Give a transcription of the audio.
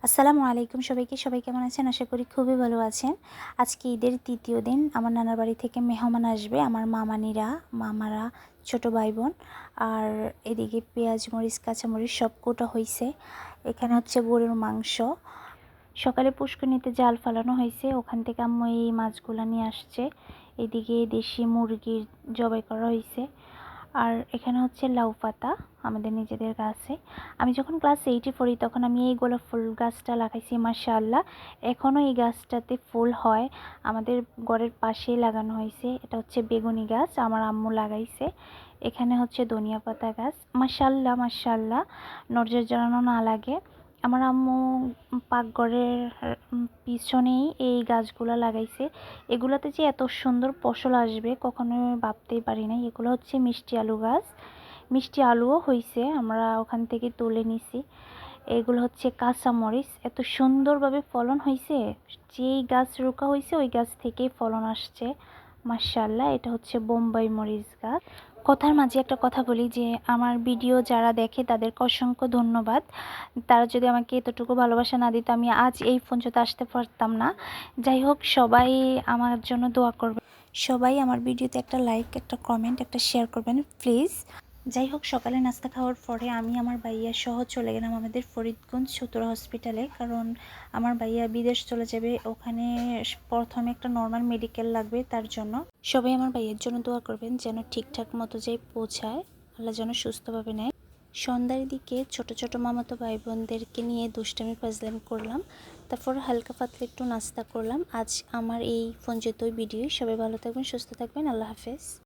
আসসালামু আলাইকুম সবাইকে। সবাই কেমন আছেন? আশা করি খুবই ভালো আছেন। আজকে ঈদের ৩য় দিন। আমার নানার বাড়ি থেকে মেহমান আসবে। আমার মামারা, ছোট ভাই-বোন। আর এদিকে পেঁয়াজ, মরিচ, কাঁচামরিচ সব কোটা হইছে। এখানে হচ্ছে গরুর মাংস। সকালে পুষ্করিণীতে জাল ফালানো হয়েছে, ওখান থেকে আম্মু এই মাছগুলো নিয়ে আসছে। এদিকে দেশি মুরগির জবাই করা হয়েছে। আর এখানে হচ্ছে লাউ পাতা, আমাদের নিজেদের গাছে। আমি যখন ক্লাস 8-এ পড়ি তখন আমি এই গোলাপ ফুল গাছটা লাগাইছি, মাশাআল্লাহ এখনও এই গাছটাতে ফুল হয়। আমাদের ঘরের পাশেই লাগানো হয়েছে। এটা হচ্ছে বেগুনি গাছ, আমার আম্মু লাগাইছে। এখানে হচ্ছে ধনিয়া পাতা গাছ, মাশাআল্লাহ মাশাআল্লাহ, নজর জড়ানো না লাগে। আমার আম্মু পাকঘরের পিছনেই এই গাছগুলো লাগাইছে। এগুলোতে যে এত সুন্দর ফসল আসবে কখনো ভাবতেই পারি নাই। এগুলো হচ্ছে মিষ্টি আলু গাছ, মিষ্টি আলুও হয়েছে, আমরা ওখান থেকে তুলে নিছি। এগুলো হচ্ছে কাঁচামরিচ, এত সুন্দরভাবে ফলন হয়েছে। যেই গাছ রোকা হয়েছে ওই গাছ থেকেই ফলন আসছে, মাশাআল্লাহ। এটা হচ্ছে বোম্বাই মরিচ গাছ। কথার মাঝে একটা কথা বলি যে আমার ভিডিও যারা দেখে তাদেরকে অসংখ্য ধন্যবাদ। তারা যদি আমাকে এতটুকু ভালোবাসা না দিত আমি আজ এই পর্যন্ত আসতে পারতাম না। যাই হোক, সবাই আমার জন্য দোয়া করবেন। সবাই আমার ভিডিওতে একটা লাইক, একটা কমেন্ট, একটা শেয়ার করবেন প্লিজ। যাই হোক, সকালে নাস্তা খাওয়ার পরে আমি আমার ভাইয়া সহ চলে গেলাম আমাদের ফরিদগঞ্জ চতুরা হসপিটালে, কারণ আমার ভাইয়া বিদেশ চলে যাবে। ওখানে প্রথমে একটা নর্মাল মেডিকেল লাগবে, তার জন্য সবাই আমার ভাইয়ের জন্য দোয়া করবেন যেন ঠিকঠাক মতো যাই পৌঁছায়, আল্লাহ যেন সুস্থভাবে নেয়। সন্ধ্যার দিকে ছোট ছোট মামাতো ভাই বোনদেরকে নিয়ে দুষ্টামি ফাজলামি করলাম, তারপর হালকা পাতলা একটু নাস্তা করলাম। আজ আমার এই ফোন যেতই ভিডিও। সবাই ভালো থাকবেন, সুস্থ থাকবেন, আল্লাহ হাফেজ।